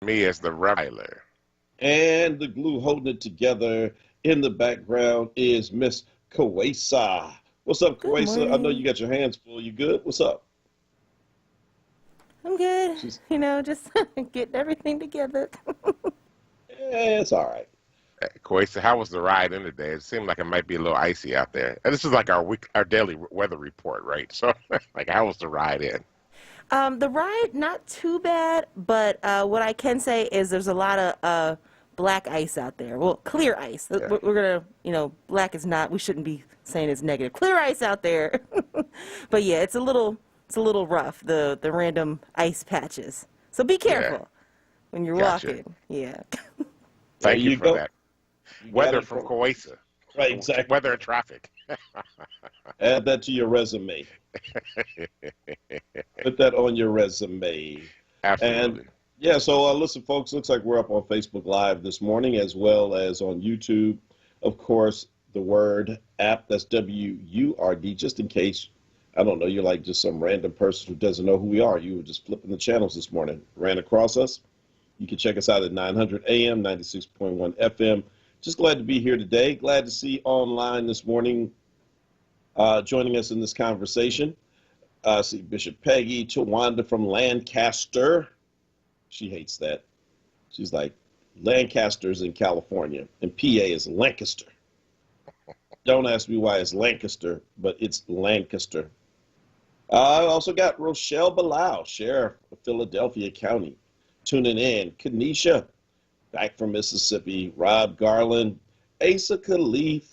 Me as the Ryler. And the glue holding it together in the background is Miss Kawesa. What's up, Good Kawesa? I know you morning. got your hands full. You good? What's up? I'm good. She's, Just getting everything together. it's all right. Kwesa, how was the ride in today? It seemed like it might be a little icy out there. And this is like our daily weather report, right? So, like, how was the ride in? The ride, not too bad, but what I can say is there's a lot of black ice out there. Well, clear ice. Yeah, We're gonna, black is not. We shouldn't be saying it's negative. Clear ice out there. But yeah, it's a little rough. The random ice patches. So be yeah, careful when you're gotcha. walking. Yeah. There Thank you you for go. that. You got Weather it from from Kwesa. right, exactly. Weather and traffic. Add that to your resume. Put that on your resume. And Absolutely. yeah, so listen, folks, looks like we're up on Facebook Live this morning as well as on YouTube. Of course, the Word app, that's WURD, just in case, I don't know, you're like just some random person who doesn't know who we are. You were just flipping the channels this morning, ran across us. You can check us out at 900 AM, 96.1 FM. Just glad to be here today. Glad to see online this morning joining us in this conversation. See Bishop Peggy, Tawanda from Lancaster. She hates that. She's like, Lancaster's in California, and PA is Lancaster. Don't ask me why it's Lancaster, but it's Lancaster. I also got Rochelle Balau, Sheriff of Philadelphia County, tuning in. Kanisha, back from Mississippi. Rob Garland, Asa Khalif,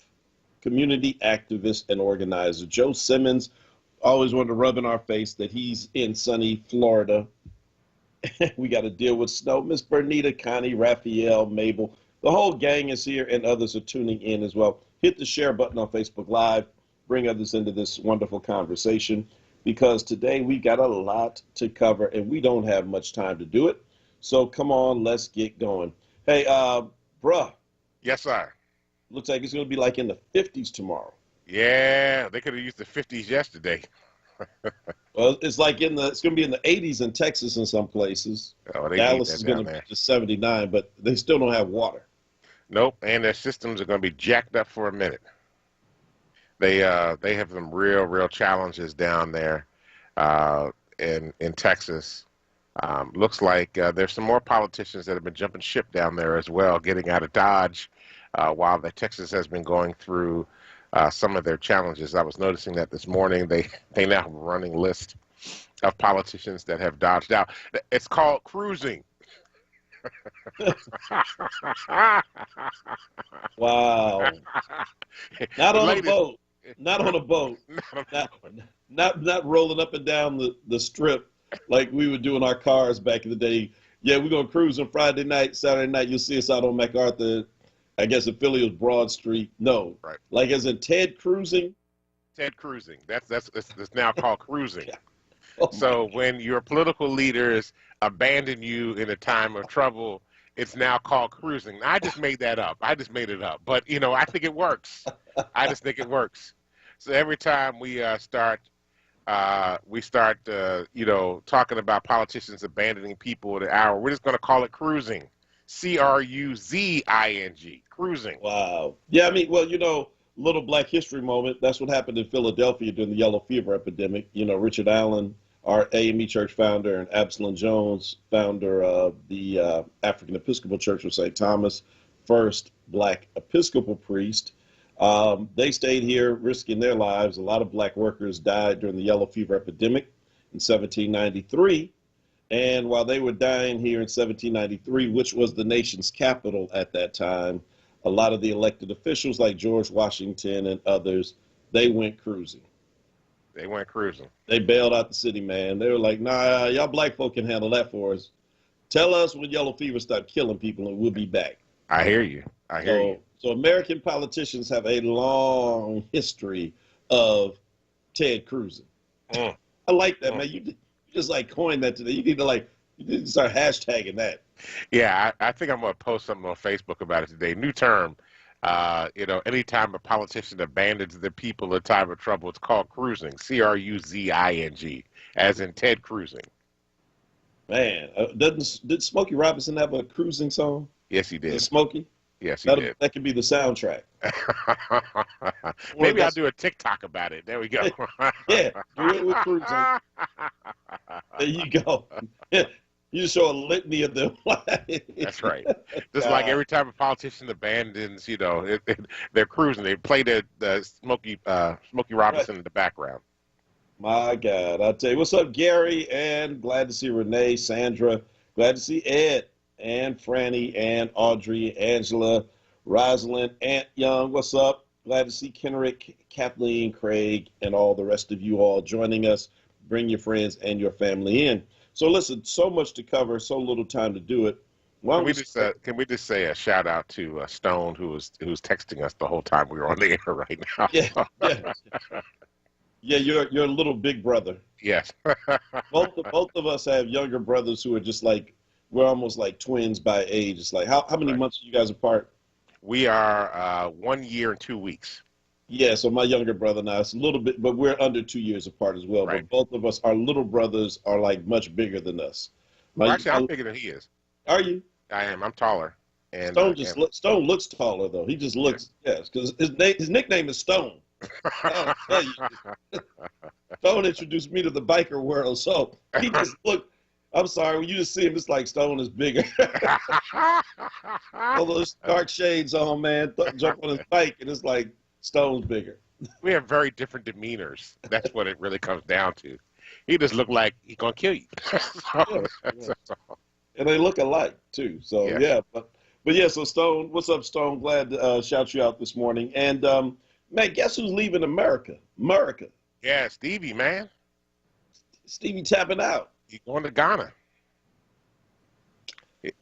community activist and organizer. Joe Simmons, always wanted to rub in our face that he's in sunny Florida. We got to deal with snow. Miss Bernita, Connie, Raphael, Mabel. The whole gang is here, and others are tuning in as well. Hit the share button on Facebook Live. Bring others into this wonderful conversation because today we got a lot to cover, and we don't have much time to do it. So come on, let's get going. Hey, bruh, Yes, sir. looks like it's going to be like in the 50s tomorrow. Yeah, they could have used the 50s yesterday. Well, it's going to be in the 80s in Texas in some places. Oh, they need Dallas that is going down to be there. just 79, but they still don't have water. Nope, and their systems are going to be jacked up for a minute. They have some real challenges down there in Texas. Looks like there's some more politicians that have been jumping ship down there as well, getting out of Dodge while Texas has been going through some of their challenges. I was noticing that this morning they now have a running list of politicians that have dodged out. It's called cruising. Wow. Not The on a latest. boat. Not on a boat. Not not rolling up and down the strip like we would do in our cars back in the day. Yeah, we're gonna cruise on Friday night, Saturday night. You'll see us out on MacArthur. I guess in Philly was Broad Street. No, Right. like as in Ted cruising. Ted cruising. It's now called cruising. Oh my So when your political leaders abandon you in a time of trouble, it's now called cruising. I just made that up. I just made it up. But, I think it works. I just think it works. So every time we start talking about politicians abandoning people at an hour, we're just going to call it cruising. Cruzing. Cruising. Wow. Yeah, I mean, well, little Black History moment. That's what happened in Philadelphia during the yellow fever epidemic. Richard Allen, our AME Church founder, and Absalom Jones, founder of the African Episcopal Church of St. Thomas, first Black Episcopal priest. They stayed here risking their lives. A lot of Black workers died during the yellow fever epidemic in 1793. And while they were dying here in 1793, which was the nation's capital at that time, a lot of the elected officials like George Washington and others, they went cruising. They went cruising. They bailed out the city, man. They were like, nah, y'all black folk can handle that for us. Tell us when yellow fever stopped killing people and we'll be back. I hear you. I hear you. So American politicians have a long history of Ted cruising. Mm, I like that, mm. man. You just like coined that today. You need to start hashtagging that. Yeah, I think I'm going to post something on Facebook about it today. New term. Anytime a politician abandons the people in time of trouble, it's called cruising. Cruzing, as in Ted cruising. Man, did Smokey Robinson have a cruising song? Yes, he Is it did. Smokey? Yes, he did. That could be the soundtrack. Or Maybe I'll that's do a TikTok about it. There we go. yeah, do it with cruising. There you go. You show a litany of them. That's right. Just like God, every time a politician abandons, they're cruising. They play the Smokey right. Robinson in the background. My God, I tell you, what's up, Gary? And glad to see Renee, Sandra. Glad to see Ed and Franny and Audrey, Angela, Rosalind, Aunt Young. What's up? Glad to see Kenrick, Kathleen, Craig, and all the rest of you all joining us. Bring your friends and your family in. So listen, so much to cover, so little time to do it. Why don't we start? Can we just say a shout out to Stone who's texting us the whole time we were on the air right now? Yeah, yeah, yeah. You're a little big brother. Yes. Both of us have younger brothers who are just like we're almost like twins by age. It's like how many Right. months are you guys apart? We are 1 year and 2 weeks. Yeah, so my younger brother now it's a little bit, but we're under 2 years apart as well. Right. But both of us, our little brothers, are like much bigger than us. Well, actually, I'm bigger than he is. Are you? I am. I'm taller. And Stone looks taller though. He just looks yes, because his nickname is Stone. I'll tell you. Stone introduced me to the biker world, so he just looked. I'm sorry, when you just see him, it's like Stone is bigger. All those dark shades on, man. Jump on his bike, and it's like Stone's bigger. We have very different demeanors. That's what it really comes down to. He just looked like he's gonna kill you. Yes, yes. And they look alike too. So Yes. yeah, but yeah. So Stone, what's up, Stone? Glad to shout you out this morning. And man, guess who's leaving America? America. Yeah, Stevie, man. Stevie tapping out. He's going to Ghana.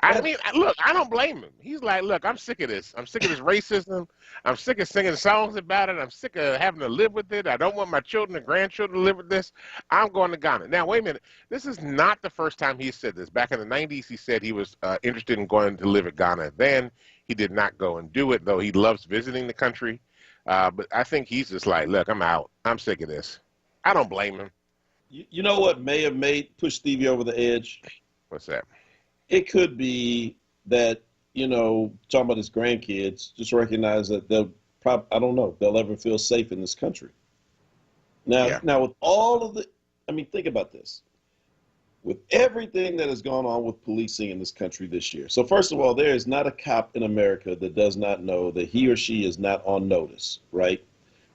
I mean, look, I don't blame him. He's like, look, I'm sick of this. I'm sick of this racism. I'm sick of singing songs about it. I'm sick of having to live with it. I don't want my children and grandchildren to live with this. I'm going to Ghana. Now, wait a minute. This is not the first time he said this. Back in the 90s, he said he was interested in going to live in Ghana. Then he did not go and do it, though he loves visiting the country. But I think he's just like, look, I'm out. I'm sick of this. I don't blame him. You know what may have pushed Stevie over the edge? What's that? It could be that, talking about his grandkids, just recognize that I don't know, they'll ever feel safe in this country. Now with all of think about this. With everything that has gone on with policing in this country this year. So first of all, there is not a cop in America that does not know that he or she is not on notice, right?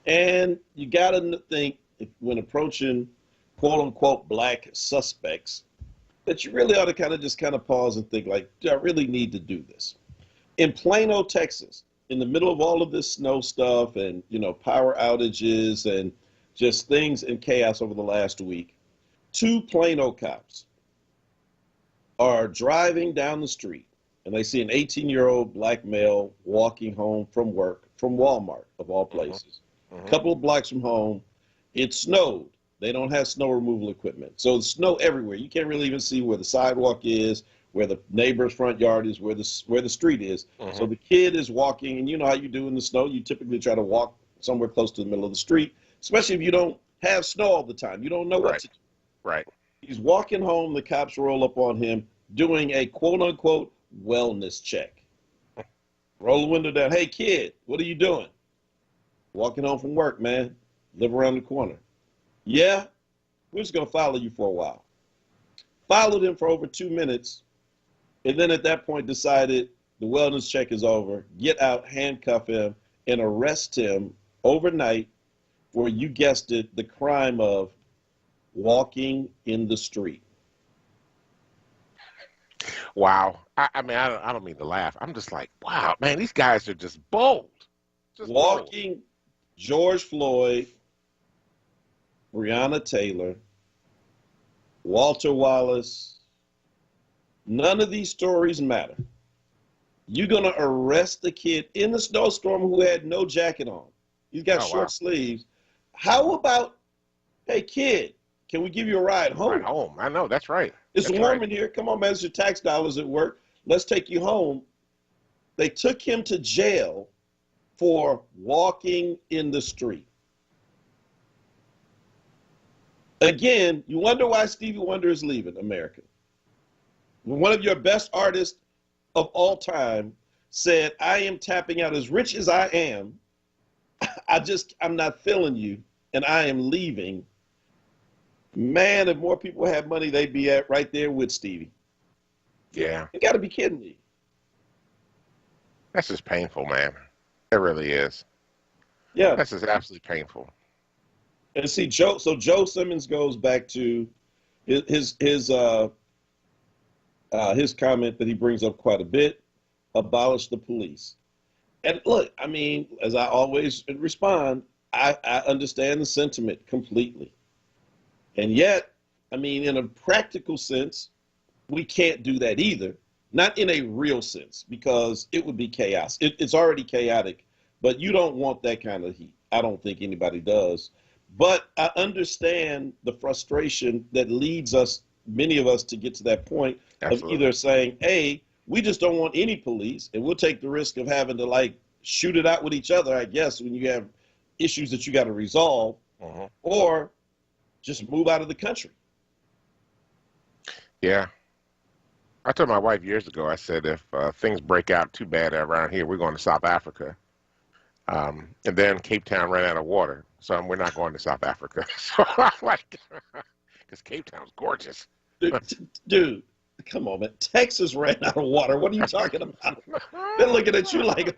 And you got to think when approaching quote unquote black suspects, that you really ought to kind of pause and think like, do I really need to do this? In Plano, Texas, in the middle of all of this snow stuff and, power outages and just things in chaos over the last week, 2 Plano cops are driving down the street and they see an 18-year-old black male walking home from work from Walmart, of all places. A couple of blocks from home, it snowed. They don't have snow removal equipment. So there's snow everywhere. You can't really even see where the sidewalk is, where the neighbor's front yard is, where the street is. So the kid is walking, and you know how you do in the snow. You typically try to walk somewhere close to the middle of the street, especially if you don't have snow all the time. You don't know what to do. Right. He's walking home. The cops roll up on him doing a quote-unquote wellness check. Roll the window down. Hey, kid, what are you doing? Walking home from work, man. Live around the corner. Yeah, we're just going to follow you for a while. Followed him for over 2 minutes, and then at that point decided the wellness check is over, get out, handcuff him, and arrest him overnight for, you guessed it, the crime of walking in the street. Wow. I mean, I don't mean to laugh. I'm just like, wow, man, these guys are just bold. Just Walking bold. George Floyd, Breonna Taylor, Walter Wallace, none of these stories matter. You're going to arrest the kid in the snowstorm who had no jacket on. He's got short sleeves. How about, hey, kid, can we give you a ride home? Ride home. I know. That's right. It's warm in here. Come on, man. It's your tax dollars at work. Let's take you home. They took him to jail for walking in the street. Again, you wonder why Stevie Wonder is leaving America. When one of your best artists of all time said, I am tapping out, as rich as I am, I'm not feeling you, and I am leaving. Man, if more people had money, they'd be right there with Stevie. Yeah. You got to be kidding me. That's just painful, man. It really is. Yeah. That's just absolutely painful. And see, Joe Simmons goes back to his comment that he brings up quite a bit: abolish the police. And look, I mean, as I always respond, I understand the sentiment completely. And yet, I mean, in a practical sense, we can't do that either. Not in a real sense, because it would be chaos. It's already chaotic, but you don't want that kind of heat. I don't think anybody does. But I understand the frustration that leads us, many of us, to get to that point. Absolutely. Of either saying, hey, we just don't want any police, and we'll take the risk of having to, like, shoot it out with each other, I guess, when you have issues that you got to resolve, or just move out of the country. Yeah. I told my wife years ago, I said, if things break out too bad around here, we're going to South Africa. And then Cape Town ran out of water, so we're not going to South Africa. So I'm like, because Cape Town's gorgeous. Dude, come on, man. Texas ran out of water. What are you talking about? They're looking at you like,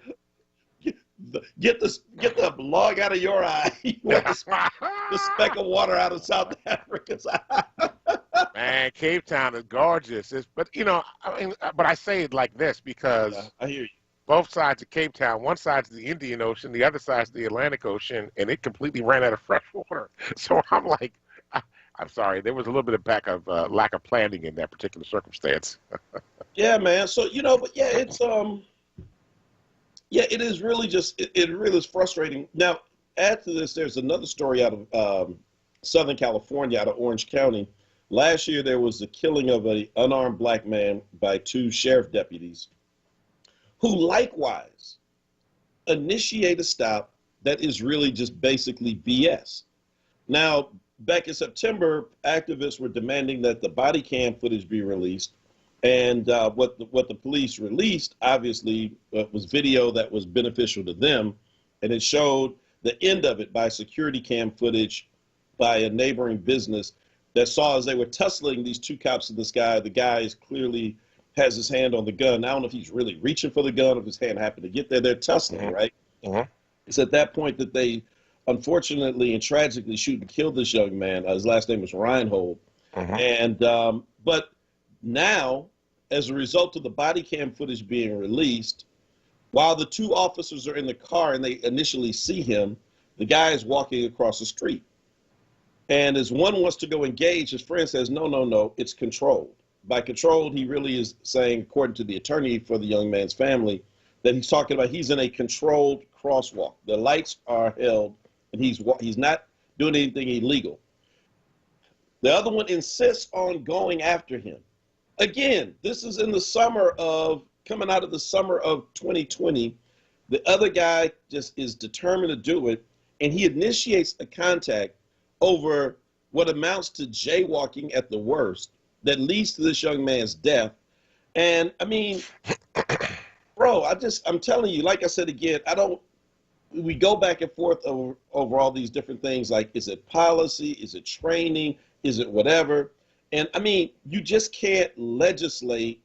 get the log out of your eye. You want the speck of water out of South Africa. Man, Cape Town is gorgeous. But I say it like this because I hear you. Both sides of Cape Town, one side's the Indian Ocean, the other side's the Atlantic Ocean, and it completely ran out of fresh water. So I'm like, I'm sorry, there was a little bit of lack of planning in that particular circumstance. Yeah, man. So but yeah, it's it is really just it really is frustrating. Now, add to this, there's another story out of Southern California, out of Orange County. Last year, there was the killing of an unarmed black man by 2 sheriff deputies who likewise initiate a stop that is really just basically BS. Now, back in September, activists were demanding that the body cam footage be released. And what the police released, obviously, was video that was beneficial to them. And it showed the end of it by security cam footage by a neighboring business that saw as they were tussling these 2 cops in the sky. The guy is clearly has his hand on the gun. I don't know if he's really reaching for the gun, if his hand happened to get there. They're tussling, right? It's at that point that they, unfortunately and tragically, shoot and kill this young man. His last name was Reinhold. And but now, as a result of the body cam footage being released, while the 2 officers are in the car and they initially see him, the guy is walking across the street. And as one wants to go engage, his friend says, no, it's controlled. By controlled, he really is saying, according to the attorney for the young man's family, that he's talking about he's in a controlled crosswalk. The lights are held, and he's not doing anything illegal. The other one insists on going after him. Again, this is in the coming out of the summer of 2020. The other guy just is determined to do it, and he initiates a contact over what amounts to jaywalking at the worst that leads to this young man's death. And I mean, bro, I'm telling you, like I said again, we go back and forth over all these different things. Like, is it policy? Is it training? Is it whatever? And I mean, you just can't legislate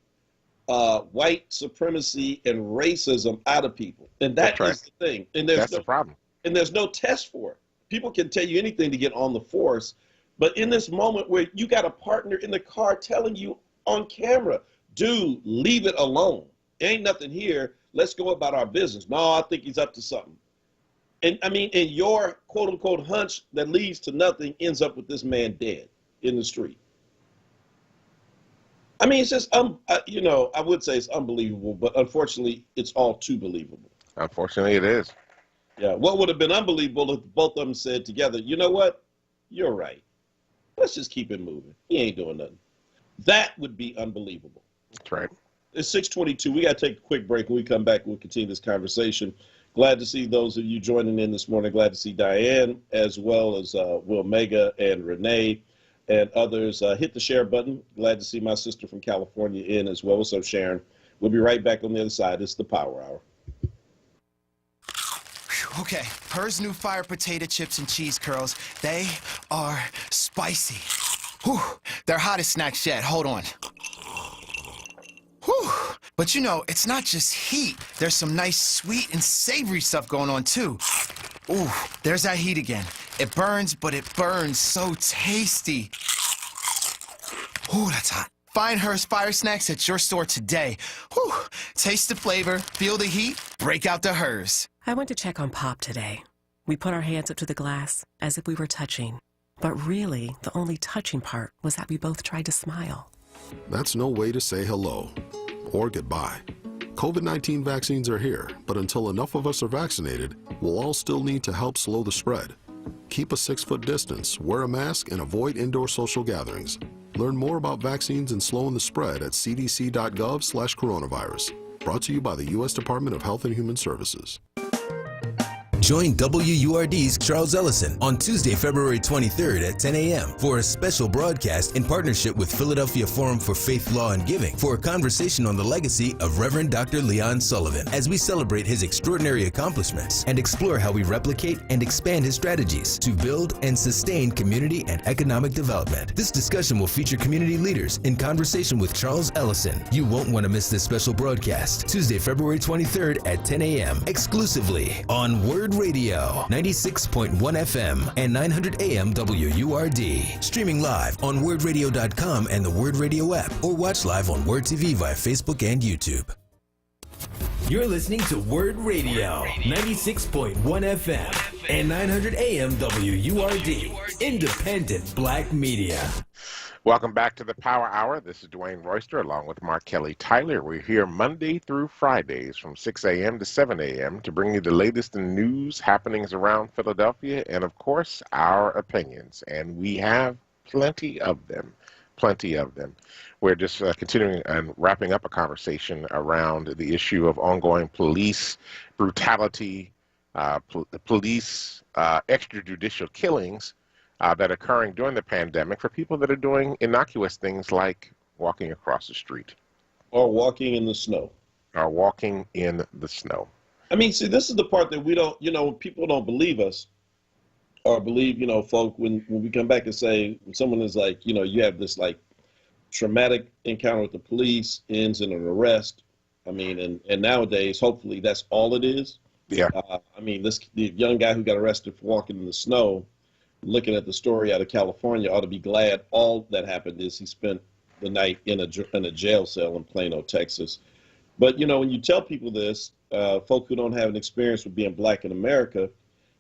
white supremacy and racism out of people. And that's the thing. And that's the problem. And there's no test for it. People can tell you anything to get on the force. But in this moment where you got a partner in the car telling you on camera, dude, leave it alone. Ain't nothing here. Let's go about our business. No, I think he's up to something. And I mean, and your quote unquote hunch that leads to nothing ends up with this man dead in the street. I mean, it's just, I would say it's unbelievable, but unfortunately, it's all too believable. Unfortunately, it is. Yeah. What would have been unbelievable if both of them said together, you know what? You're right. Let's just keep it moving. He ain't doing nothing. That would be unbelievable. That's right. It's 6:22. We got to take a quick break. When we come back, we'll continue this conversation. Glad to see those of you joining in this morning. Glad to see Diane, as well as Will Mega and Renee. and others. Hit the share button. Glad to see my sister from California in as well. What's up, Sharon? We'll be right back on the other side. It's the Power Hour. Okay, Her's new fire potato chips and cheese curls, they are spicy. Whew, they're hottest snacks yet. Hold on. Whew. But you know, it's not just heat. There's some nice sweet and savory stuff going on too. Ooh, there's that heat again. It burns, but it burns so tasty. Ooh, that's hot. Find Her's Fire Snacks at your store today. Whew. Taste the flavor, feel the heat, break out the Her's. I went to check on Pop today. We put our hands up to the glass as if we were touching. But really, the only touching part was that we both tried to smile. That's no way to say hello or goodbye. COVID-19 vaccines are here, but until enough of us are vaccinated, we'll all still need to help slow the spread. Keep a 6-foot distance, wear a mask, and avoid indoor social gatherings. Learn more about vaccines and slowing the spread at cdc.gov/coronavirus. Brought to you by the U.S. Department of Health and Human Services. Join WURD's Charles Ellison on Tuesday, February 23rd at 10 a.m. for a special broadcast in partnership with Philadelphia Forum for Faith, Law, and Giving for a conversation on the legacy of Reverend Dr. Leon Sullivan as we celebrate his extraordinary accomplishments and explore how we replicate and expand his strategies to build and sustain community and economic development. This discussion will feature community leaders in conversation with Charles Ellison. You won't want to miss this special broadcast, Tuesday, February 23rd at 10 a.m. exclusively on WURD Radio, 96.1 FM and 900 AM WURD. Streaming live on WURDradio.com and the WURD Radio app, or watch live on WURD TV via Facebook and YouTube. You're listening to WURD Radio, 96.1 FM and 900 AM WURD. Independent Black Media. Welcome back to the Power Hour. This is Dwayne Royster along with Mark Kelly Tyler. We're here Monday through Fridays from 6 a.m. to 7 a.m. to bring you the latest in news, happenings around Philadelphia, and of course, our opinions. And we have plenty of them. Plenty of them. We're just continuing and wrapping up a conversation around the issue of ongoing police brutality, police extrajudicial killings that are occurring during the pandemic for people that are doing innocuous things like walking across the street. Or walking in the snow. Or walking in the snow. I mean, see, this is the part that we don't, people don't believe us or believe, folk, when we come back and say, when someone is like, you have this like traumatic encounter with the police, ends in an arrest. I mean, and nowadays, hopefully that's all it is. Yeah. The young guy who got arrested for walking in the snow, looking at the story out of California, ought to be glad all that happened is he spent the night in a jail cell in Plano, Texas. But, when you tell people this, folk who don't have an experience with being black in America,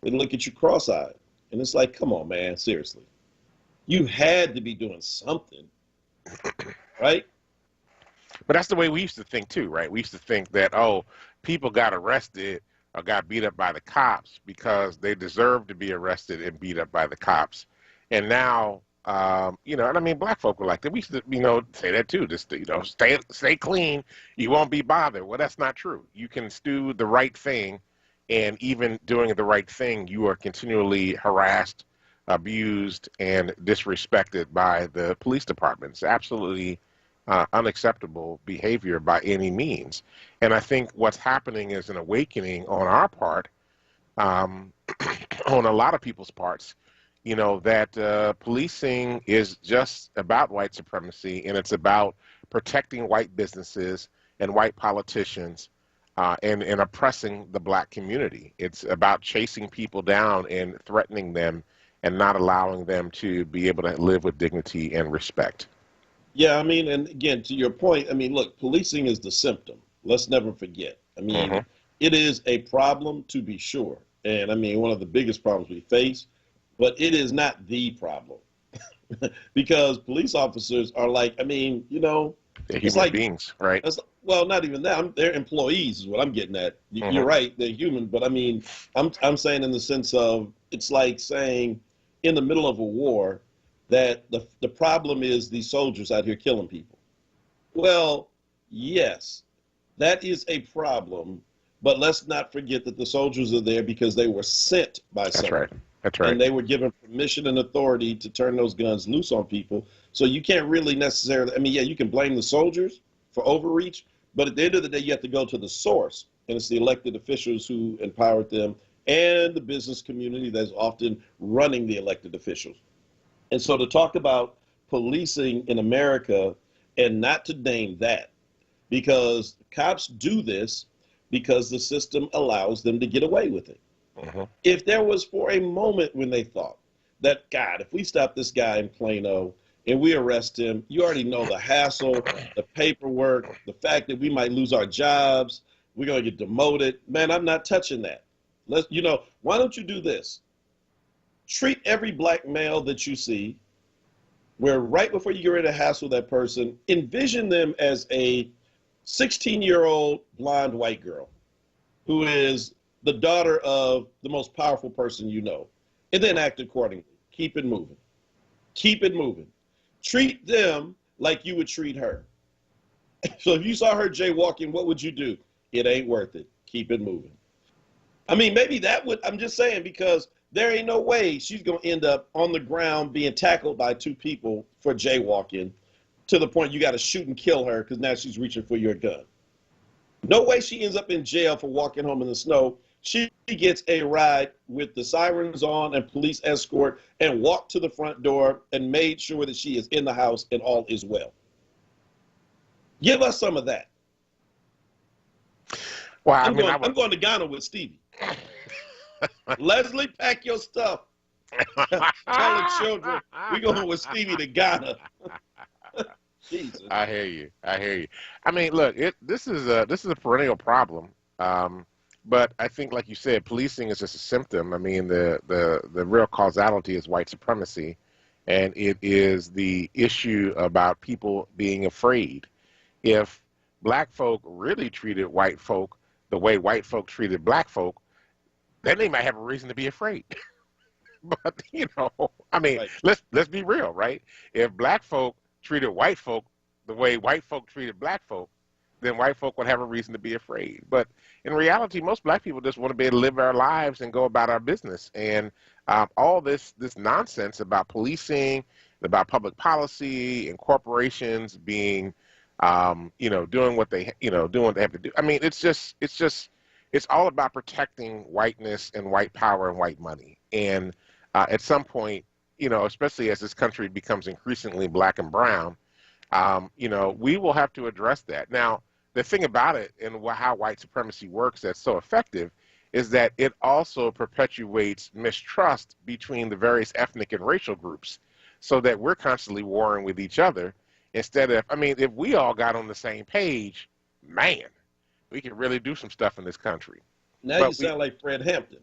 they look at you cross-eyed. And it's like, come on, man, seriously. You had to be doing something, right? But that's the way we used to think, too, right? We used to think that, people got arrested or got beat up by the cops because they deserved to be arrested and beat up by the cops. And now, black folk were like that. We used to, say that too, just, stay clean, you won't be bothered. Well, that's not true. You can do the right thing, and even doing the right thing, you are continually harassed, abused, and disrespected by the police department. It's absolutely unacceptable behavior by any means. And I think what's happening is an awakening on our part, on a lot of people's parts, that policing is just about white supremacy, and it's about protecting white businesses and white politicians and oppressing the black community. It's about chasing people down and threatening them and not allowing them to be able to live with dignity and respect. Yeah, and again, to your point, look, policing is the symptom. Let's never forget. It is a problem to be sure. And one of the biggest problems we face, but it is not the problem. Because police officers are like, they're it's human beings, right? Well, not even that. They're employees is what I'm getting at. You're right, they're human. But I'm saying in the sense of, it's like saying in the middle of a war, that the problem is these soldiers out here killing people. Well, yes, that is a problem, but let's not forget that the soldiers are there because they were sent by someone. That's right. And they were given permission and authority to turn those guns loose on people. So you can't really necessarily, I mean, yeah, you can blame the soldiers for overreach, but at the end of the day, you have to go to the source. And it's the elected officials who empowered them and the business community that's often running the elected officials. And so to talk about policing in America and not to name that, because cops do this because the system allows them to get away with it. If there was for a moment when they thought that, God, if we stop this guy in Plano and we arrest him, you already know the hassle, the paperwork, the fact that we might lose our jobs, we're going to get demoted. Man, I'm not touching that. Why don't you do this? Treat every black male that you see, where right before you get ready to hassle that person, envision them as a 16-year-old blonde white girl who is the daughter of the most powerful person you know, and then act accordingly. Keep it moving. Keep it moving. Treat them like you would treat her. So if you saw her jaywalking, what would you do? It ain't worth it. Keep it moving. I mean, maybe that would, I'm just saying, because there ain't no way she's going to end up on the ground being tackled by two people for jaywalking to the point you got to shoot and kill her because now she's reaching for your gun. No way she ends up in jail for walking home in the snow. She gets a ride with the sirens on and police escort and walked to the front door and made sure that she is in the house and all is well. Give us some of that. Well, I'm going to Ghana with Stevie. Leslie, pack your stuff. Tell the children we're going with Stevie to Ghana. Jesus. I hear you. I mean, look, this is a perennial problem. But I think, like you said, policing is just a symptom. I mean, the real causality is white supremacy, and it is the issue about people being afraid. If black folk really treated white folk the way white folk treated black folk, then they might have a reason to be afraid. But I mean, right. Let's be real, right? If black folk treated white folk the way white folk treated black folk, then white folk would have a reason to be afraid. But in reality, most black people just want to be able to live our lives and go about our business. And all this nonsense about policing, about public policy, and corporations being, doing what they have to do. I mean, it's all about protecting whiteness and white power and white money. And at some point, especially as this country becomes increasingly black and brown, we will have to address that. Now, the thing about it and how white supremacy works that's so effective is that it also perpetuates mistrust between the various ethnic and racial groups so that we're constantly warring with each other instead of, if we all got on the same page, man, we could really do some stuff in this country. Now you sound like Fred Hampton.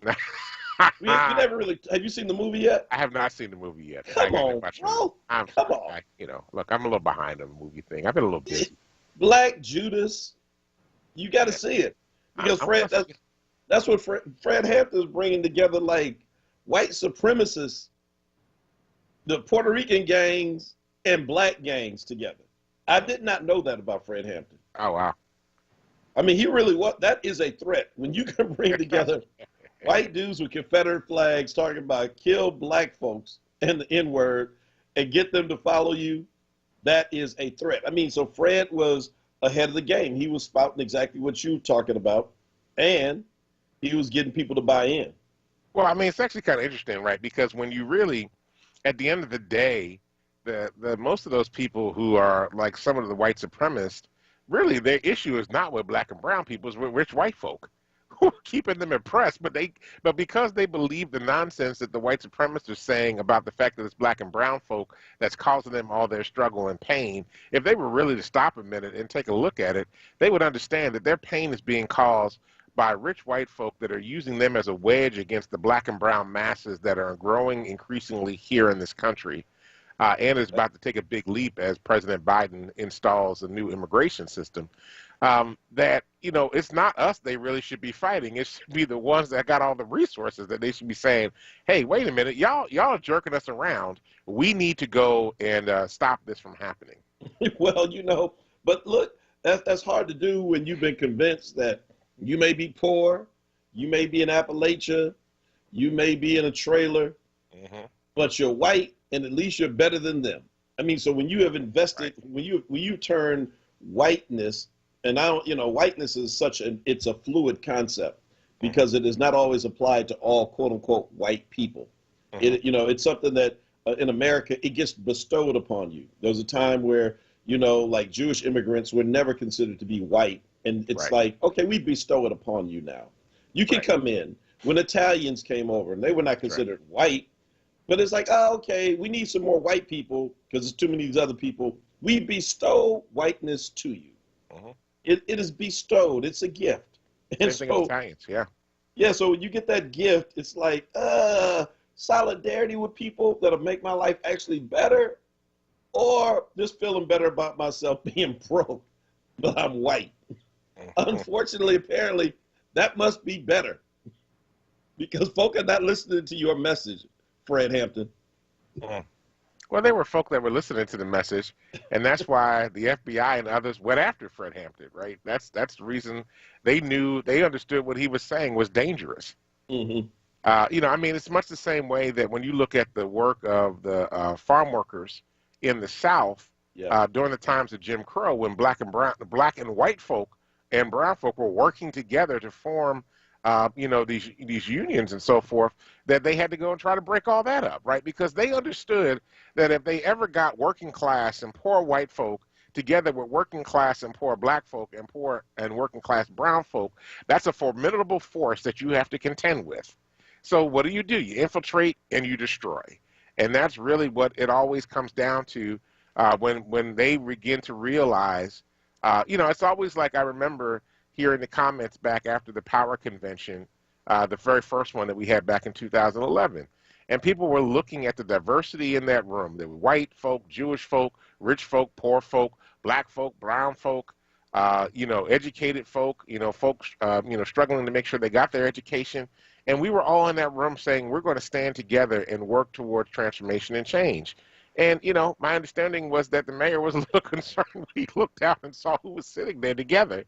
You never really, have you seen the movie yet? I have not seen the movie yet. Come on, bro. Come on. Look, I'm a little behind on the movie thing. I've been a little busy. Black Judas, you got to see it. Because that's what Fred Hampton is bringing together, like white supremacists, the Puerto Rican gangs, and black gangs together. I did not know that about Fred Hampton. Oh, wow. I mean, that is a threat. When you can bring together white dudes with Confederate flags talking about kill black folks and the N-word and get them to follow you, that is a threat. I mean, so Fred was ahead of the game. He was spouting exactly what you're talking about, and he was getting people to buy in. Well, I mean, it's actually kind of interesting, right? Because when you really, at the end of the day, the most of those people who are like some of the white supremacists, really their issue is not with black and brown people, it's with rich white folk who are keeping them impressed. But because they believe the nonsense that the white supremacists are saying about the fact that it's black and brown folk that's causing them all their struggle and pain, if they were really to stop a minute and take a look at it, they would understand that their pain is being caused by rich white folk that are using them as a wedge against the black and brown masses that are growing increasingly here in this country. And is about to take a big leap as President Biden installs a new immigration system. That, it's not us they really should be fighting. It should be the ones that got all the resources that they should be saying, hey, wait a minute, y'all are jerking us around. We need to go and stop this from happening. Well, but look, that's hard to do when you've been convinced that you may be poor, you may be in Appalachia, You may be in a trailer, Mm-hmm. but you're white, and at least you're better than them. I mean, so when you have invested, Right. when you turn whiteness, and I don't, whiteness is it's a fluid concept because it is not always applied to all quote unquote white people. Mm-hmm. It's something that in America, it gets bestowed upon you. There was a time where, like Jewish immigrants were never considered to be white. And it's Right. like, okay, we bestow it upon you now. You can Right. come in. When Italians came over and they were not considered white, but it's like, oh, okay, we need some more white people because there's too many of these other people. We bestow whiteness to you. Mm-hmm. It is bestowed. It's a gift. Same And thing with so, Italians, yeah. yeah, so when you get that gift, it's like, solidarity with people that'll make my life actually better, or just feeling better about myself being broke, but I'm white. Mm-hmm. Unfortunately, apparently, that must be better because folk are not listening to your message, Fred Hampton. Mm-hmm. Well, there were folk that were listening to the message, and that's why the FBI and others went after Fred Hampton, right? That's the reason they understood what he was saying was dangerous. Mm-hmm. I mean, it's much the same way that when you look at the work of the farm workers in the South during the times of Jim Crow, when black and white folk and brown folk were working together to form, these unions and so forth, that they had to go and try to break all that up, right? Because they understood that if they ever got working class and poor white folk together with working class and poor black folk and poor and working class brown folk, that's a formidable force that you have to contend with. So what do? You infiltrate and you destroy. And that's really what it always comes down to when they begin to realize, it's always like I remember hearing the comments back after the Power Convention, the very first one that we had back in 2011. And people were looking at the diversity in that room. There were white folk, Jewish folk, rich folk, poor folk, black folk, brown folk, educated folk, folks, struggling to make sure they got their education. And we were all in that room saying, we're going to stand together and work towards transformation and change. And, my understanding was that the mayor was a little concerned when he looked out and saw who was sitting there together,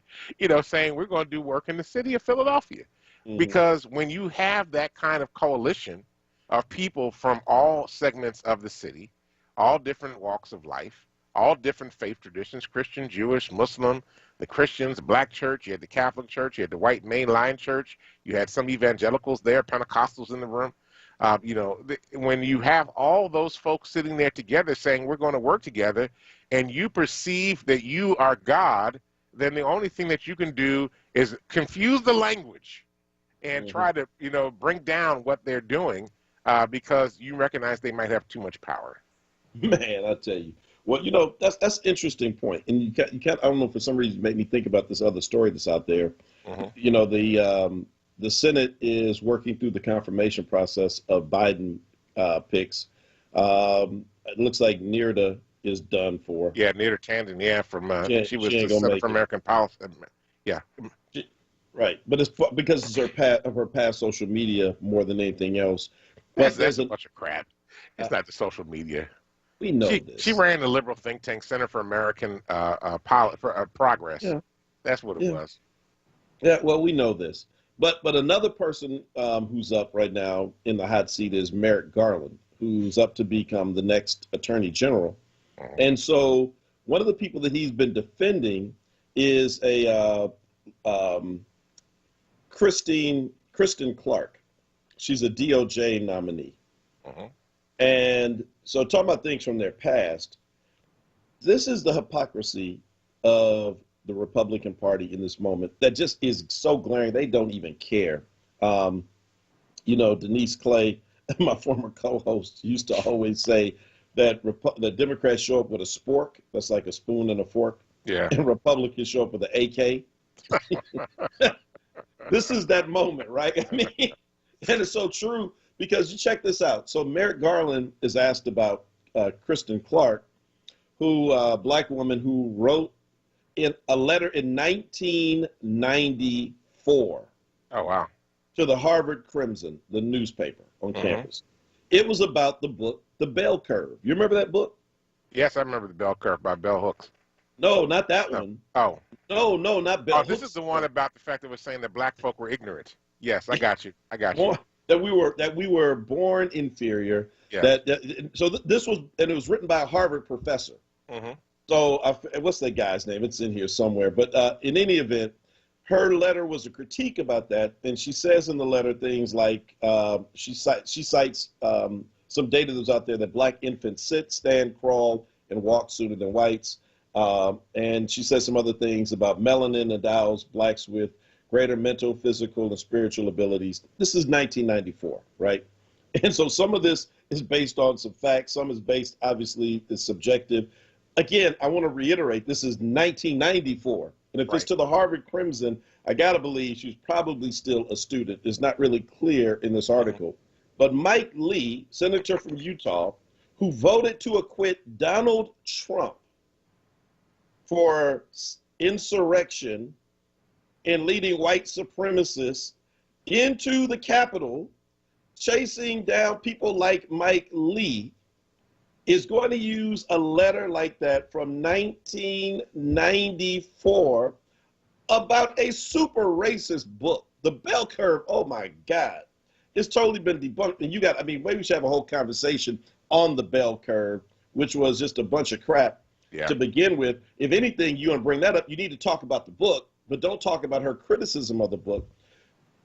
saying we're going to do work in the city of Philadelphia. Mm-hmm. Because when you have that kind of coalition of people from all segments of the city, all different walks of life, all different faith traditions, Christian, Jewish, Muslim, the Christians, Black church, you had the Catholic church, you had the white mainline church, you had some evangelicals there, Pentecostals in the room. When you have all those folks sitting there together saying we're going to work together, and you perceive that you are God, then the only thing that you can do is confuse the language and try to, bring down what they're doing because you recognize they might have too much power. Man, I tell you. Well, that's an interesting point. And you can't, I don't know, for some reason, make me think about this other story that's out there. Mm-hmm. The Senate is working through the confirmation process of Biden picks. It looks like Nirda is done for. Yeah, Nirda Tanden, from she was the the Center for American Policy. Yeah. Right, but it's because it's her past social media more than anything else. But That's a bunch of crap. It's not the social media. We know this. She ran the liberal think tank Center for American Progress. Yeah. That's what it was. Yeah, well, we know this. But another person who's up right now in the hot seat is Merrick Garland, who's up to become the next Attorney General. Mm-hmm. And so one of the people that he's been defending is a Kristen Clark. She's a DOJ nominee. Mm-hmm. And so talking about things from their past, this is the hypocrisy of the Republican Party in this moment that just is so glaring. They don't even care. Denise Clay, my former co-host, used to always say that the Democrats show up with a spork, that's like a spoon and a fork. Yeah. And Republicans show up with an AK. This is that moment, right? I mean, and it's so true because you check this out. So Merrick Garland is asked about Kristen Clark, who black woman who wrote in a letter in 1994. Oh, wow. To the Harvard Crimson, the newspaper on campus. It was about the book, The Bell Curve. You remember that book? Yes, I remember The Bell Curve by Bell Hooks. No, not that one. Oh. No, not Bell Hooks. This is the one about the fact that we're saying that black folk were ignorant. Yes, I got you. that we were born inferior. Yeah. This was, and it was written by a Harvard professor. Mm-hmm. So what's that guy's name? It's in here somewhere. But in any event, her letter was a critique about that, and she says in the letter things like she cites some data that's out there that black infants sit, stand, crawl, and walk sooner than whites. And she says some other things about melanin endows blacks with greater mental, physical, and spiritual abilities. This is 1994, right? And so some of this is based on some facts. Some is based, obviously, is subjective. Again, I want to reiterate, this is 1994. And if it's to the Harvard Crimson, I got to believe she's probably still a student. It's not really clear in this article. But Mike Lee, senator from Utah, who voted to acquit Donald Trump for insurrection and leading white supremacists into the Capitol, chasing down people like Mike Lee, is going to use a letter like that from 1994 about a super racist book, The Bell Curve. Oh my God. It's totally been debunked. And maybe we should have a whole conversation on The Bell Curve, which was just a bunch of crap to begin with. If anything, you want to bring that up, you need to talk about the book, but don't talk about her criticism of the book.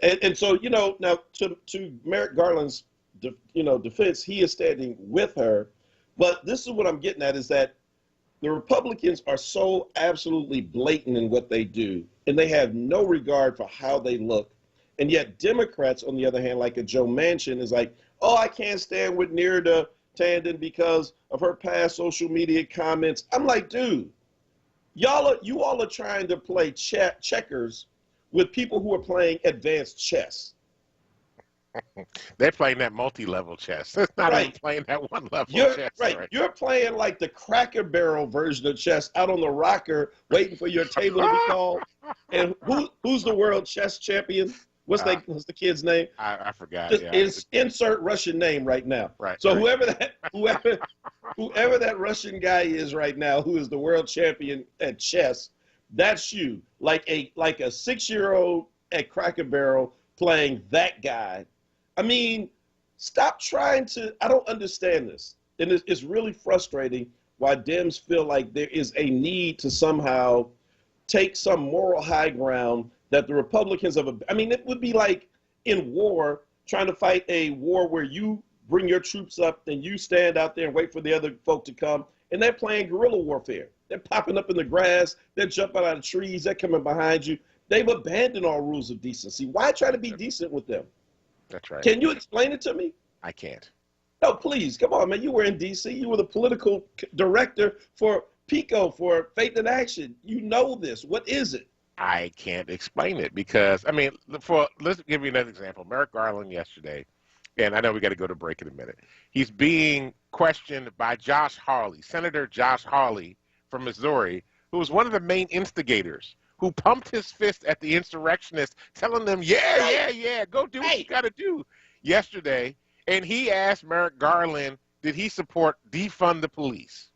And so, now to Merrick Garland's, defense, he is standing with her. But this is what I'm getting at, is that the Republicans are so absolutely blatant in what they do, and they have no regard for how they look. And yet Democrats, on the other hand, like a Joe Manchin, is like, oh, I can't stand with Neera Tanden because of her past social media comments. I'm like, dude, you all are trying to play checkers with people who are playing advanced chess. They're playing that multi-level chess. They're not even playing that one-level chess. Right. You're playing like the Cracker Barrel version of chess out on the rocker, waiting for your table to be called. And who's the world chess champion? What's the kid's name? I forgot. Insert Russian name right now. Right. So whoever that Russian guy is right now, who is the world champion at chess, that's you. Like a 6-year-old at Cracker Barrel playing that guy. I mean, stop trying to. I don't understand this, and it's really frustrating why Dems feel like there is a need to somehow take some moral high ground that the Republicans have. I mean, it would be like in war, trying to fight a war where you bring your troops up and you stand out there and wait for the other folk to come, and they're playing guerrilla warfare. They're popping up in the grass. They're jumping out of trees. They're coming behind you. They've abandoned all rules of decency. Why try to be decent with them? That's right. Can you explain it to me? I can't. No, please. Come on, man. You were in D.C. You were the political director for PICO, for Faith in Action. You know this. What is it? I can't explain it because, let's give you another example. Merrick Garland yesterday, and I know we got to go to break in a minute. He's being questioned by Josh Hawley, Senator Josh Hawley from Missouri, who was one of the main instigators, who pumped his fist at the insurrectionists, telling them, go do what you got to do yesterday. And he asked Merrick Garland, did he support defund the police?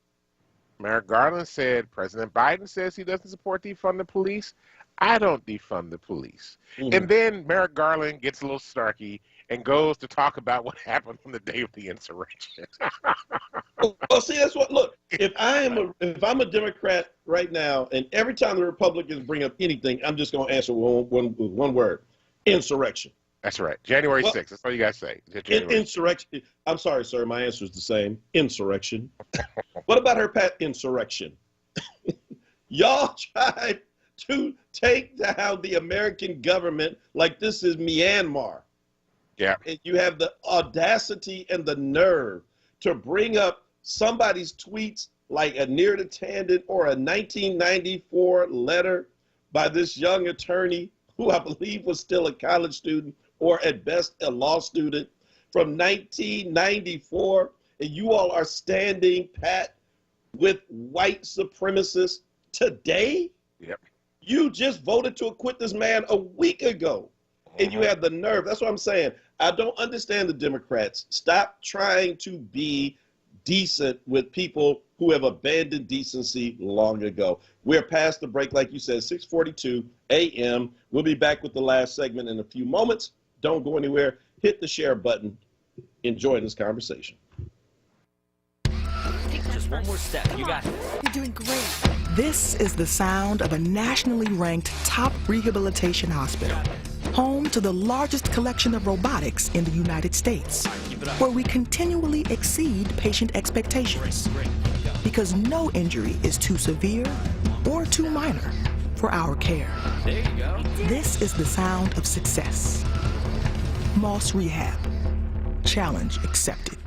Merrick Garland said, President Biden says he doesn't support defund the police. I don't defund the police. Mm-hmm. And then Merrick Garland gets a little snarky and goes to talk about what happened on the day of the insurrection. Well, see, that's what. Look, if I'm a Democrat right now, and every time the Republicans bring up anything, I'm just going to answer with one word: insurrection. That's right. January 6th. That's all you guys say. Insurrection. I'm sorry, sir. My answer is the same. Insurrection. What about her pet insurrection? Y'all tried to take down the American government like this is Myanmar. Yeah. And you have the audacity and the nerve to bring up somebody's tweets like a Neera Tanden or a 1994 letter by this young attorney who I believe was still a college student or at best a law student from 1994. And you all are standing pat with white supremacists today? Yep. You just voted to acquit this man a week ago. And you have the nerve. That's what I'm saying. I don't understand the Democrats. Stop trying to be decent with people who have abandoned decency long ago. We're past the break, like you said, 6:42 a.m. We'll be back with the last segment in a few moments. Don't go anywhere. Hit the share button. Enjoy this conversation. Just one more step. You got it. You're doing great. This is the sound of a nationally ranked top rehabilitation hospital, home to the largest collection of robotics in the United States, where we continually exceed patient expectations. Because no injury is too severe or too minor for our care. There you go. This is the sound of success. Moss Rehab. Challenge accepted.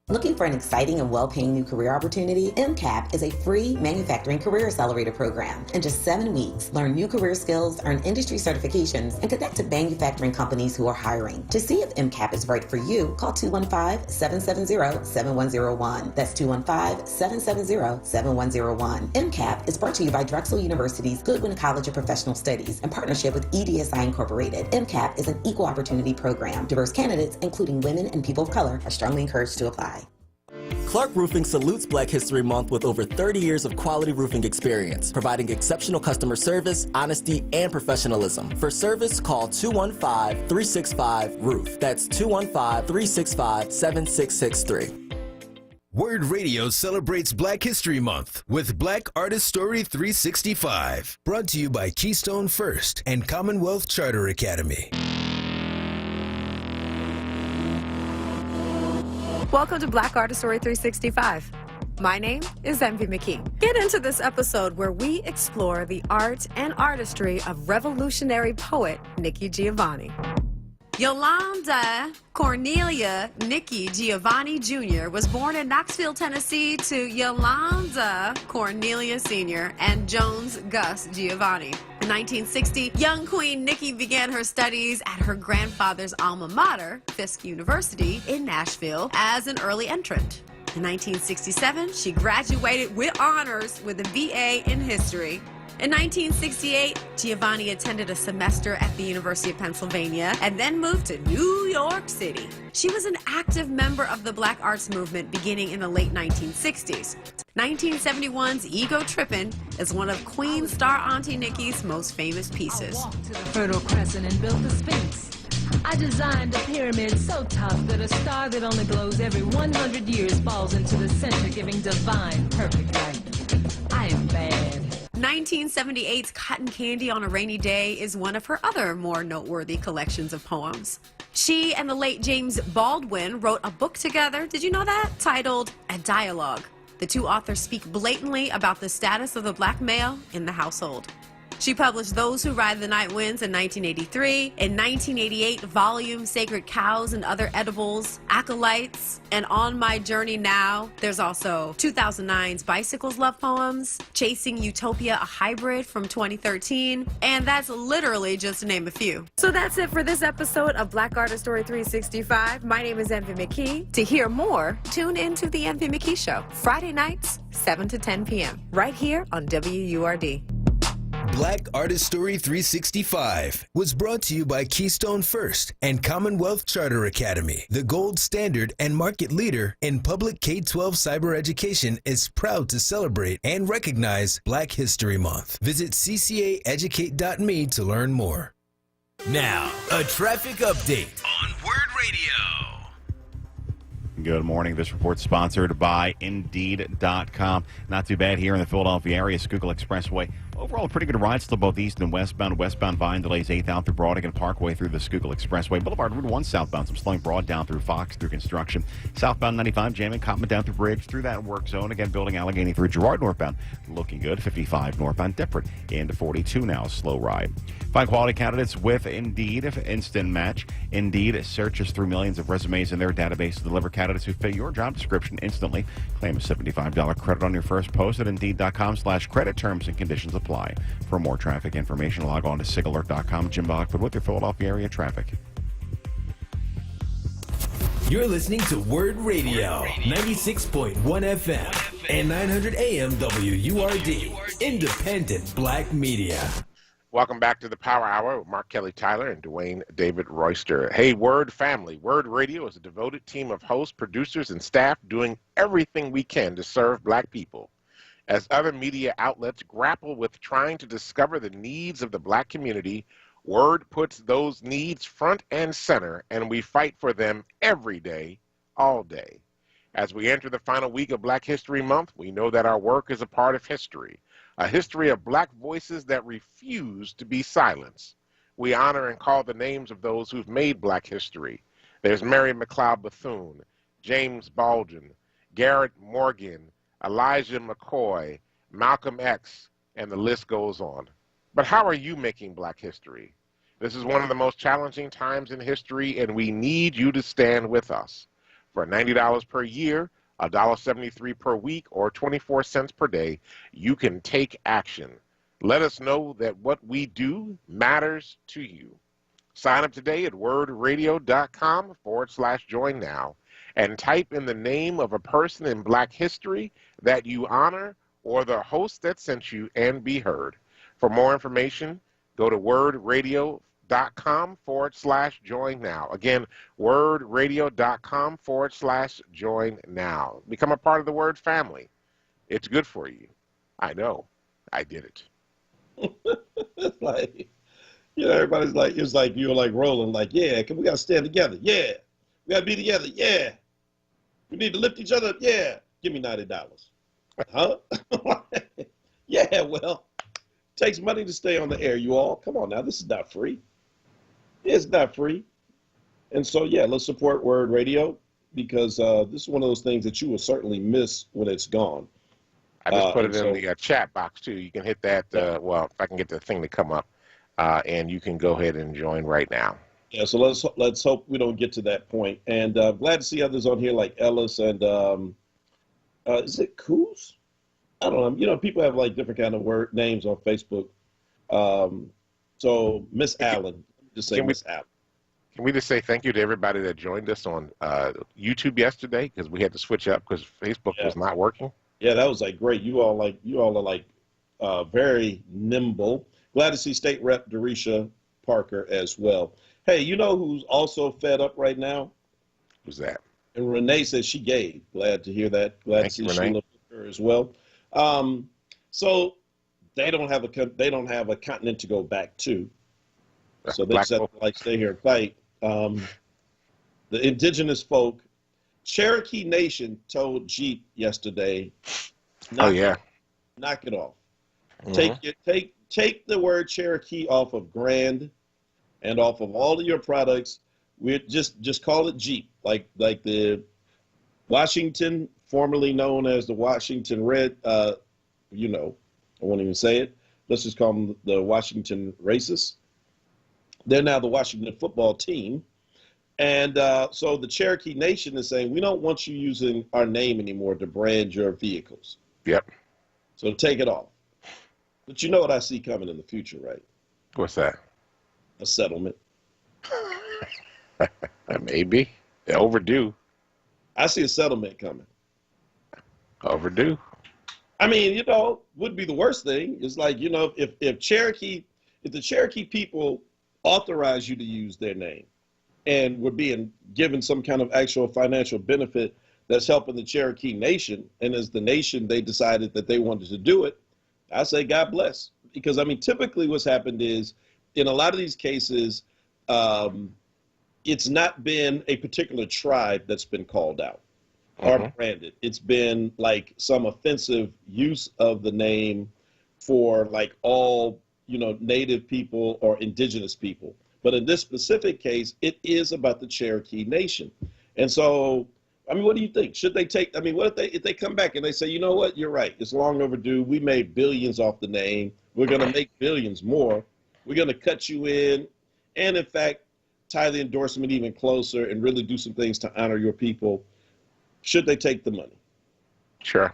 Looking for an exciting and well-paying new career opportunity? MCAP is a free manufacturing career accelerator program. In just 7 weeks, learn new career skills, earn industry certifications, and connect to manufacturing companies who are hiring. To see if MCAP is right for you, call 215-770-7101. That's 215-770-7101. MCAP is brought to you by Drexel University's Goodwin College of Professional Studies in partnership with EDSI Incorporated. MCAP is an equal opportunity program. Diverse candidates, including women and people of color, are strongly encouraged to apply. Clark Roofing salutes Black History Month with over 30 years of quality roofing experience, providing exceptional customer service, honesty, and professionalism. For service, call 215-365-ROOF. That's 215-365-7663. WURD Radio celebrates Black History Month with Black Artist Story 365. Brought to you by Keystone First and Commonwealth Charter Academy. Welcome to Black Artist Story 365. My name is Envy McKee. Get into this episode where we explore the art and artistry of revolutionary poet Nikki Giovanni. Yolanda Cornelia Nikki Giovanni Jr. was born in Knoxville, Tennessee to Yolanda Cornelia Sr. and Jones Gus Giovanni. In 1960, young Queen Nikki began her studies at her grandfather's alma mater, Fisk University in Nashville, as an early entrant. In 1967, she graduated with honors with a BA in history. In 1968, Giovanni attended a semester at the University of Pennsylvania and then moved to New York City. She was an active member of the Black arts movement beginning in the late 1960s. 1971's Ego Trippin' is one of Queen star Auntie Nikki's most famous pieces. I walked to the Fertile Crescent and built the Sphinx. I designed a pyramid so tough that a star that only glows every 100 years falls into the center, giving divine, perfect light. I am bad. 1978's Cotton Candy on a Rainy Day is one of her other more noteworthy collections of poems. She and the late James Baldwin wrote a book together, did you know that? Titled A Dialogue. The two authors speak blatantly about the status of the Black male in the household. She published Those Who Ride the Night Winds in 1983. In 1988, volume Sacred Cows and Other Edibles, Acolytes, and On My Journey Now. There's also 2009's Bicycles Love Poems, Chasing Utopia, a Hybrid from 2013, and that's literally just to name a few. So that's it for this episode of Black Artist Story 365. My name is Envy McKee. To hear more, tune into The Envy McKee Show, Friday nights, 7 to 10 p.m., right here on WURD. Black Artist Story 365 was brought to you by Keystone First and Commonwealth Charter Academy. The gold standard and market leader in public K-12 cyber education is proud to celebrate and recognize Black History Month. Visit ccaeducate.me to learn more. Now, a traffic update on WURD Radio. Good morning. This report's sponsored by Indeed.com. Not too bad here in the Philadelphia area. Schuylkill Expressway. Overall, a pretty good ride still both east and westbound. Westbound Vine delays 8th out through Broadigan Parkway through the Schuylkill Expressway. Boulevard Route 1 southbound. Some slowing broad down through Fox through construction. Southbound 95 jamming. Cotman down through Bridge through that work zone. Again, building Allegheny through Girard northbound. Looking good. 55 northbound. Deptford into 42 now. Slow ride. Find quality candidates with Indeed. Instant Match. Indeed searches through millions of resumes in their database to deliver candidates who fit your job description instantly. Claim a $75 credit on your first post at Indeed.com/credit. Terms and conditions apply. For more traffic information, log on to SIGAlert.com. Jim Lockwood with your Philadelphia area traffic. You're listening to WURD Radio, 96.1 FM and 900 AM WURD, independent Black media. Welcome back to the Power Hour with Mark Kelly Tyler and Dwayne David Royster. Hey, WURD family. WURD Radio is a devoted team of hosts, producers, and staff doing everything we can to serve Black people. As other media outlets grapple with trying to discover the needs of the Black community, WURD puts those needs front and center, and we fight for them every day, all day. As we enter the final week of Black History Month, we know that our work is a part of history, a history of Black voices that refuse to be silenced. We honor and call the names of those who've made Black history. There's Mary McLeod Bethune, James Baldwin, Garrett Morgan, Elijah McCoy, Malcolm X, and the list goes on. But how are you making Black history? This is one of the most challenging times in history, and we need you to stand with us. For $90 per year, $1.73 per week, or 24 cents per day, you can take action. Let us know that what we do matters to you. Sign up today at wordradio.com/join now and type in the name of a person in Black history that you honor or the host that sent you and be heard. For more information, go to wordradio.com/join now. Again, wordradio.com/join now. Become a part of the WURD family. It's good for you. I know. I did it. It's like, everybody's like, it's like you're like rolling, like, yeah, we got to stand together. Yeah. We got to be together. Yeah. We need to lift each other up. Yeah. Give me $90. Huh? Yeah, well, it takes money to stay on the air, you all. Come on now. This is not free. It's not free. And so, yeah, let's support WURD Radio because this is one of those things that you will certainly miss when it's gone. I just put it in the chat box, too. You can hit that, well, if I can get the thing to come up, and you can go ahead and join right now. Yeah, so let's hope we don't get to that point. And glad to see others on here like Ellis and, is it Coos? I don't know. People have like different kind of word names on Facebook. So Miss Allen, just say Miss Allen. Can we just say thank you to everybody that joined us on YouTube yesterday because we had to switch up because Facebook was not working. Yeah, that was like great. You all are like very nimble. Glad to see State Rep Derisha Parker as well. Hey, you know who's also fed up right now? Who's that? And Renee says she gave. Glad to hear that. Glad to see Sheila Parker as well. So they don't have a continent to go back to. So they just have to like stay here and fight. The indigenous folk, Cherokee Nation told Jeep yesterday, knock it off. Mm-hmm. Take the word Cherokee off of Grand and off of all of your products. We just call it Jeep, like the Washington, formerly known as the Washington Red. I won't even say it. Let's just call them the Washington Racists. They're now the Washington football team. And so the Cherokee Nation is saying, we don't want you using our name anymore to brand your vehicles. Yep. So take it off. But you know what I see coming in the future, right? What's that? A settlement. Maybe. They're overdue. I see a settlement coming. Overdue. I mean, would be the worst thing. It's like, if the Cherokee people authorize you to use their name and we're being given some kind of actual financial benefit that's helping the Cherokee Nation, and as the nation, they decided that they wanted to do it, I say God bless. Because, I mean, typically what's happened is, in a lot of these cases, it's not been a particular tribe that's been called out or branded. It's been like some offensive use of the name for like all, native people or indigenous people. But in this specific case, it is about the Cherokee Nation. And so, I mean, what do you think? Should they take, I mean, what if they come back and they say, you know what, you're right, it's long overdue. We made billions off the name. We're going to make billions more. We're going to cut you in. And in fact, tie the endorsement even closer and really do some things to honor your people. Should they take the money? Sure.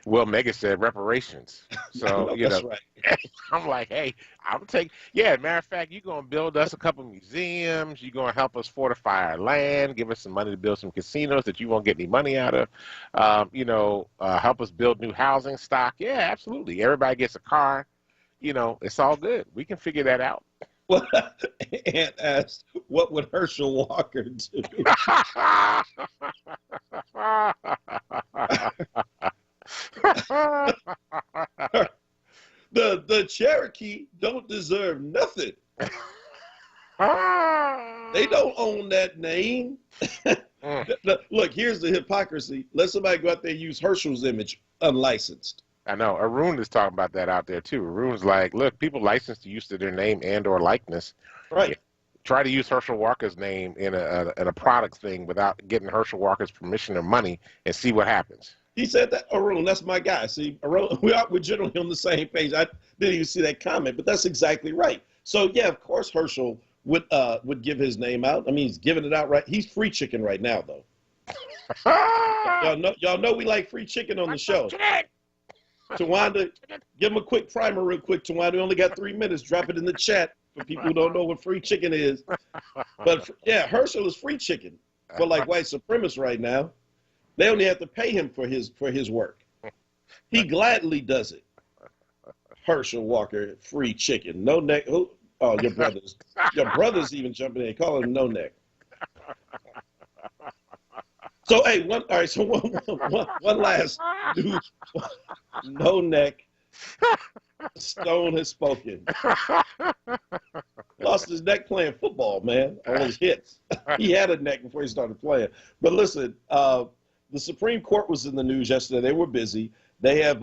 Well, Mega said reparations. So, that's right. I'm like, hey, matter of fact, you're going to build us a couple museums. You're going to help us fortify our land, give us some money to build some casinos that you won't get any money out of. Help us build new housing stock. Yeah, absolutely. Everybody gets a car. It's all good. We can figure that out. Well, Ant asked, what would Herschel Walker do? The Cherokee don't deserve nothing. They don't own that name. Look, here's the hypocrisy. Let somebody go out there and use Herschel's image unlicensed. I know. Arun is talking about that out there, too. Arun's like, look, people licensed the use of their name and or likeness. Right. Yeah. Try to use Herschel Walker's name in a product thing without getting Herschel Walker's permission or money and see what happens. He said that, Arun, that's my guy. See, Arun, we're generally on the same page. I didn't even see that comment, but that's exactly right. So, yeah, of course Herschel would give his name out. I mean, he's giving it out right. He's free chicken right now, though. y'all know we like free chicken on the show. Tawanda, give him a quick primer real quick. Tawanda, we only got 3 minutes. Drop it in the chat for people who don't know what free chicken is. But, yeah, Herschel is free chicken for, like, white supremacists right now. They only have to pay him for his work. He gladly does it. Herschel Walker, free chicken. No neck. Oh, your brothers. Your brothers even jumping in. Call him no neck. So, hey, one last dude. No neck. Stone has spoken. Lost his neck playing football, man, on his hits. He had a neck before he started playing. But listen, the Supreme Court was in the news yesterday. They were busy. They have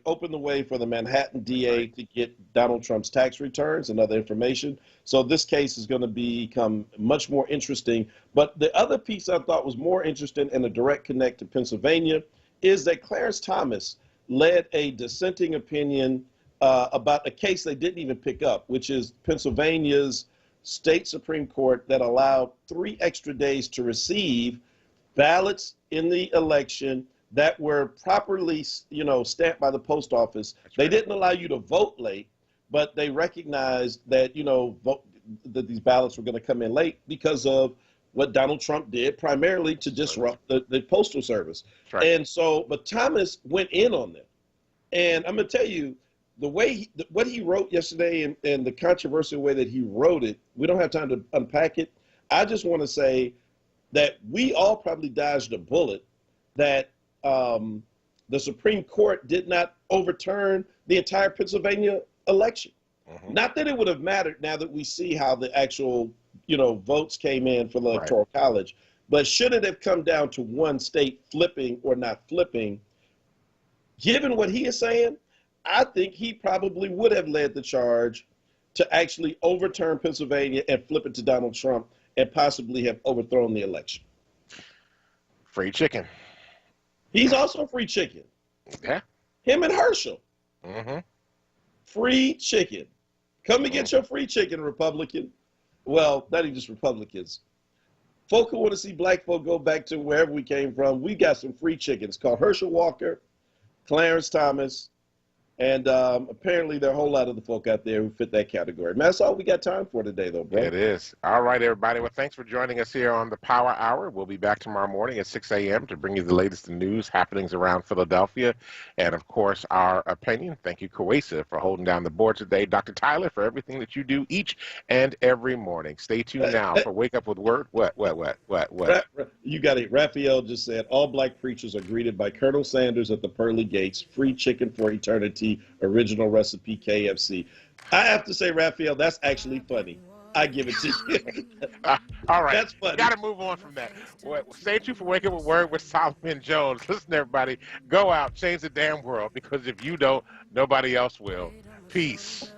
opened the way for the Manhattan DA to get Donald Trump's tax returns and other information. So this case is going to become much more interesting. But the other piece I thought was more interesting and a direct connect to Pennsylvania is that Clarence Thomas led a dissenting opinion about a case they didn't even pick up, which is Pennsylvania's state Supreme Court that allowed 3 extra days to receive ballots in the election that were properly, stamped by the post office. They didn't allow you to vote late, but they recognized that, that these ballots were going to come in late because of what Donald Trump did, primarily to disrupt the Postal Service. Right. And so, but Thomas went in on them. And I'm going to tell you, the way what he wrote yesterday and the controversial way that he wrote it, we don't have time to unpack it. I just want to say that we all probably dodged a bullet that the Supreme Court did not overturn the entire Pennsylvania election. Mm-hmm. Not that it would have mattered now that we see how the actual, votes came in for the Electoral College, but should it have come down to one state flipping or not flipping, given what he is saying, I think he probably would have led the charge to actually overturn Pennsylvania and flip it to Donald Trump and possibly have overthrown the election. Free chicken. He's also free chicken. Yeah. Him and Herschel. Mm-hmm. Free chicken. Come and get your free chicken, Republican. Well, not even just Republicans. Folk who want to see black folk go back to wherever we came from, we got some free chickens called Herschel Walker, Clarence Thomas, and apparently there are a whole lot of the folk out there who fit that category. Man, that's all we got time for today, though, bro. It is. All right, everybody. Well, thanks for joining us here on the Power Hour. We'll be back tomorrow morning at 6 a.m. to bring you the latest news happenings around Philadelphia. And, of course, our opinion. Thank you, Kawesa, for holding down the board today. Dr. Tyler, for everything that you do each and every morning. Stay tuned now for Wake Up with Word. What? You got it. Raphael just said, all black preachers are greeted by Colonel Sanders at the pearly gates. Free chicken for eternity. Original recipe KFC. I have to say, Raphael, that's actually funny. I give it to you. All right. That's funny. Got to move on from that. Stay tuned for Waking Up with Word with Solomon Jones. Listen, everybody, go out, change the damn world, because if you don't, nobody else will. Peace.